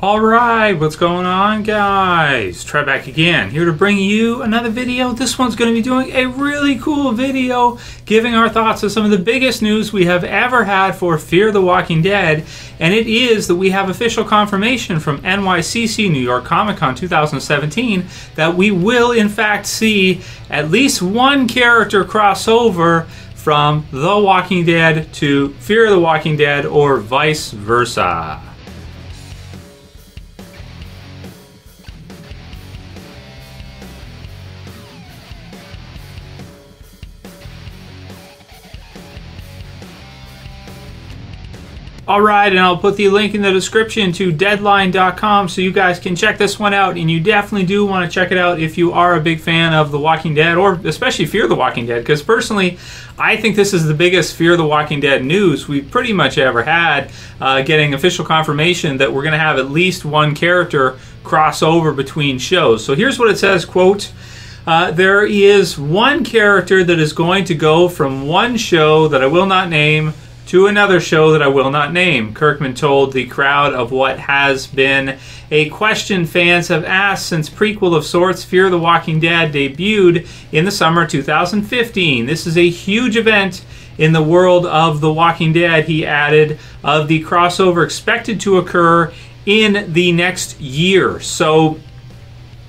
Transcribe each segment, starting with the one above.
Alright, what's going on, guys? Trev back again, here to bring you another video. This one's going to be doing a really cool video giving our thoughts on some of the biggest news we have ever had for Fear the Walking Dead, and it is that we have official confirmation from NYCC, New York Comic Con 2017, that we will in fact see at least one character cross over from The Walking Dead to Fear the Walking Dead, or vice versa. Alright, and I'll put the link in the description to deadline.com so you guys can check this one out, and you definitely do want to check it out if you are a big fan of The Walking Dead, or especially Fear the Walking Dead, because personally I think this is the biggest Fear the Walking Dead news we've pretty much ever had, getting official confirmation that we're going to have at least one character cross over between shows. So here's what it says, quote, there is one character that is going to go from one show that I will not name to another show that I will not name. Kirkman told the crowd of what has been a question fans have asked since prequel of sorts, Fear the Walking Dead, debuted in the summer 2015. This is a huge event in the world of The Walking Dead, he added, of the crossover expected to occur in the next year. So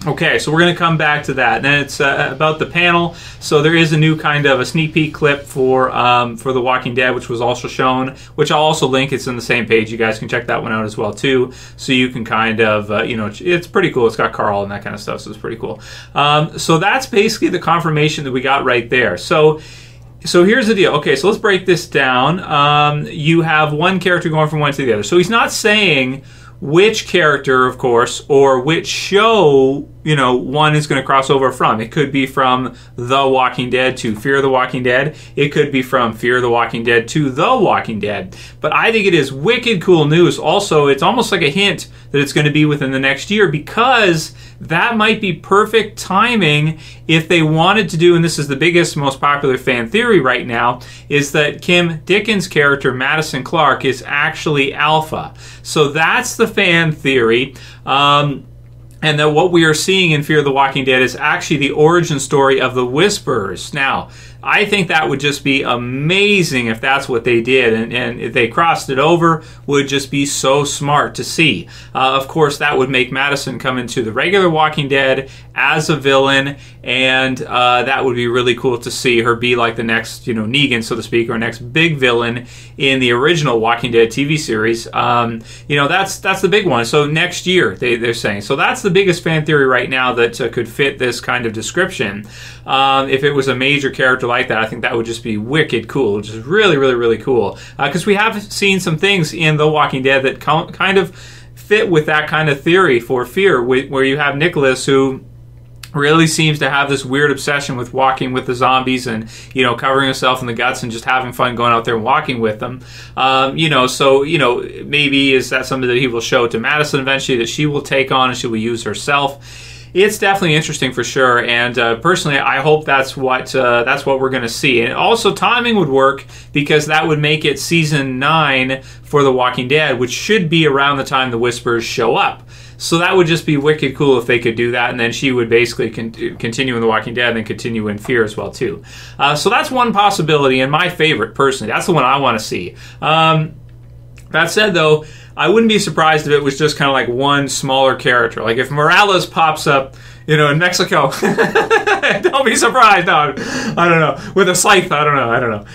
okay, so we're going to come back to that. Then it's about the panel. So there is a new kind of a sneak peek clip for The Walking Dead, which was also shown, which I'll also link. It's in the same page. You guys can check that one out as well too. So you can kind of, you know, it's pretty cool. It's got Carl and that kind of stuff, so it's pretty cool. So that's basically the confirmation that we got right there. So here's the deal. Okay, so let's break this down. You have one character going from one to the other. So he's not saying which character, of course, or which show, you know, one is going to cross over from. It could be from The Walking Dead to Fear the Walking Dead. It could be from Fear the Walking Dead to The Walking Dead. But I think it is wicked cool news. Also, it's almost like a hint that it's going to be within the next year, because that might be perfect timing if they wanted to do, and this is the biggest, most popular fan theory right now, is that Kim Dickens' character, Madison Clark, is actually Alpha. So that's the fan theory. And that what we are seeing in Fear the Walking Dead is actually the origin story of the Whisperers. Now, I think that would just be amazing if that's what they did, and if they crossed it over, would just be so smart to see. Of course, that would make Madison come into the regular Walking Dead as a villain, and that would be really cool to see her be like the next, you know, Negan, so to speak, or next big villain in the original Walking Dead TV series. You know, that's the big one. So next year, they're saying. So that's the biggest fan theory right now that could fit this kind of description. If it was a major character like that, I think that would just be wicked cool, just really, really, really cool. Because we have seen some things in The Walking Dead that kind of fit with that kind of theory for Fear, where you have Nicholas, who really seems to have this weird obsession with walking with the zombies and, you know, covering himself in the guts and just having fun going out there and walking with them. You know, so, you know, maybe is that something that he will show to Madison eventually, that she will take on and she will use herself. It's definitely interesting for sure, and personally, I hope that's what we're going to see. And also, timing would work, because that would make it season 9 for The Walking Dead, which should be around the time the Whisperers show up. So that would just be wicked cool if they could do that, and then she would basically continue in The Walking Dead and then continue in Fear as well too. So that's one possibility, and my favorite personally. That's the one I want to see. That said, though, I wouldn't be surprised if it was just kind of like one smaller character. Like if Morales pops up, you know, in Mexico, don't be surprised. No, I don't know. With a scythe, I don't know.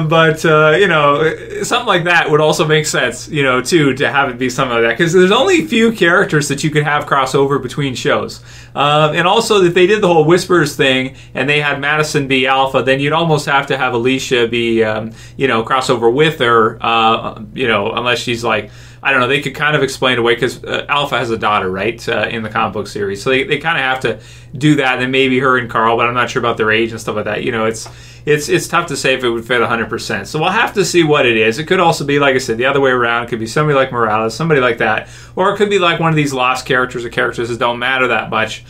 But you know, something like that would also make sense, you know, too, to have it be something like that. Because there's only a few characters that you could have cross over between shows. And also, if they did the whole Whispers thing and they had Madison be Alpha, then you'd almost have to have Alicia be, you know, crossover with her, you know, unless she's like, I don't know, they could kind of explain it away, because Alpha has a daughter, right, in the comic book series. So they kind of have to do that, and then maybe her and Carl, but I'm not sure about their age and stuff like that. You know, it's tough to say if it would fit 100%. So we'll have to see what it is. It could also be, like I said, the other way around. It could be somebody like Morales, somebody like that. Or it could be like one of these lost characters or characters that don't matter that much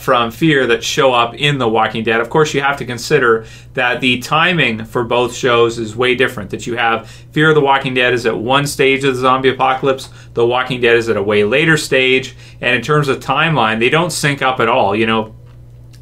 from Fear that show up in The Walking Dead. Of course, you have to consider that the timing for both shows is way different. That you have Fear the Walking Dead is at one stage of the zombie apocalypse. The Walking Dead is at a way later stage. And in terms of timeline, they don't sync up at all. You know,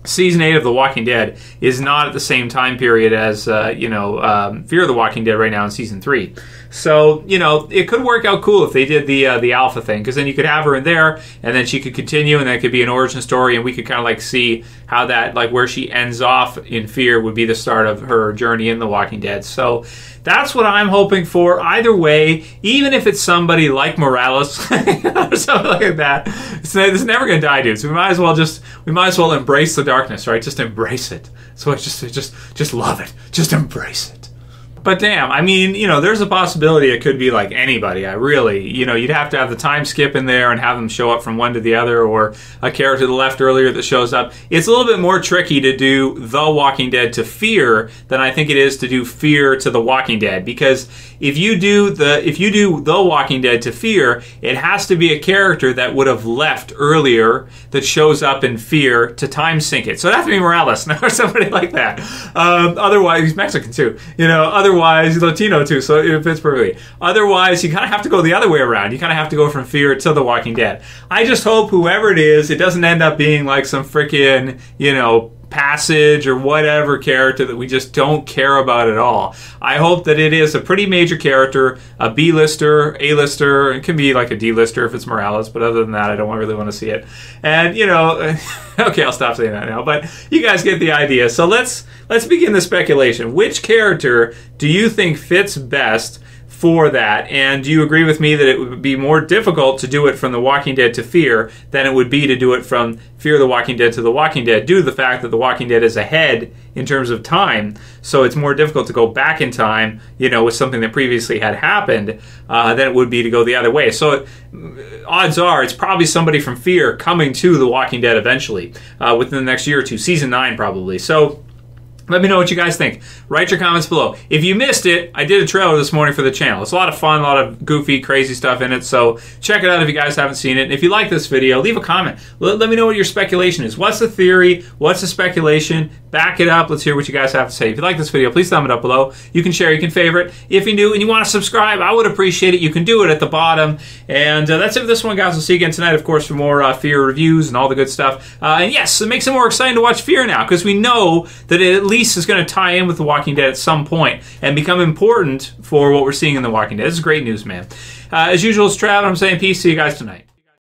Season 8 of The Walking Dead is not at the same time period as, Fear the Walking Dead right now in Season 3. So, you know, it could work out cool if they did the alpha thing, because then you could have her in there, and then she could continue, and that could be an origin story, and we could kind of like see how that, like where she ends off in Fear would be the start of her journey in The Walking Dead. So that's what I'm hoping for. Either way, even if it's somebody like Morales or something like that, it's never going to die, dude. So we might as well embrace the darkness, right? Just embrace it. So it's just love it. Just embrace it. But damn, I mean, you know, there's a possibility it could be like anybody. You'd have to have the time skip in there and have them show up from one to the other, or a character to the left earlier that shows up. It's a little bit more tricky to do The Walking Dead to Fear than I think it is to do Fear to The Walking Dead, because if you do The Walking Dead to Fear, it has to be a character that would have left earlier that shows up in Fear to time sync it. So it'd have to be Morales or somebody like that. Otherwise, he's Mexican too. You know, otherwise he's Latino too, so it fits perfectly. Otherwise, you kind of have to go the other way around. You kind of have to go from Fear to The Walking Dead. I just hope whoever it is, it doesn't end up being like some freaking, you know, Passage or whatever character that we just don't care about at all. I hope that it is a pretty major character, a B-lister, A-lister. It can be like a D-lister if it's Morales, but other than that, I don't really want to see it. And, you know, okay, I'll stop saying that now, but you guys get the idea. So let's begin the speculation. Which character do you think fits best for that, and do you agree with me that it would be more difficult to do it from The Walking Dead to Fear than it would be to do it from Fear the Walking Dead to The Walking Dead, due to the fact that The Walking Dead is ahead in terms of time, so it's more difficult to go back in time, you know, with something that previously had happened than it would be to go the other way. So odds are it's probably somebody from Fear coming to The Walking Dead eventually, within the next year or two, Season 9 probably. So let me know what you guys think. Write your comments below. If you missed it, I did a trailer this morning for the channel. It's a lot of fun, a lot of goofy, crazy stuff in it, so check it out if you guys haven't seen it. And if you like this video, leave a comment. Let me know what your speculation is. What's the theory? What's the speculation? Back it up. Let's hear what you guys have to say. If you like this video, please thumb it up below. You can share, you can favorite. If you're new and you want to subscribe, I would appreciate it. You can do it at the bottom. And that's it for this one, guys. We'll see you again tonight, of course, for more Fear reviews and all the good stuff. And yes, it makes it more exciting to watch Fear now, because we know that it at least is going to tie in with The Walking Dead at some point and become important for what we're seeing in The Walking Dead. This is great news, man. As usual, it's Trev, and I'm saying peace. See you guys tonight.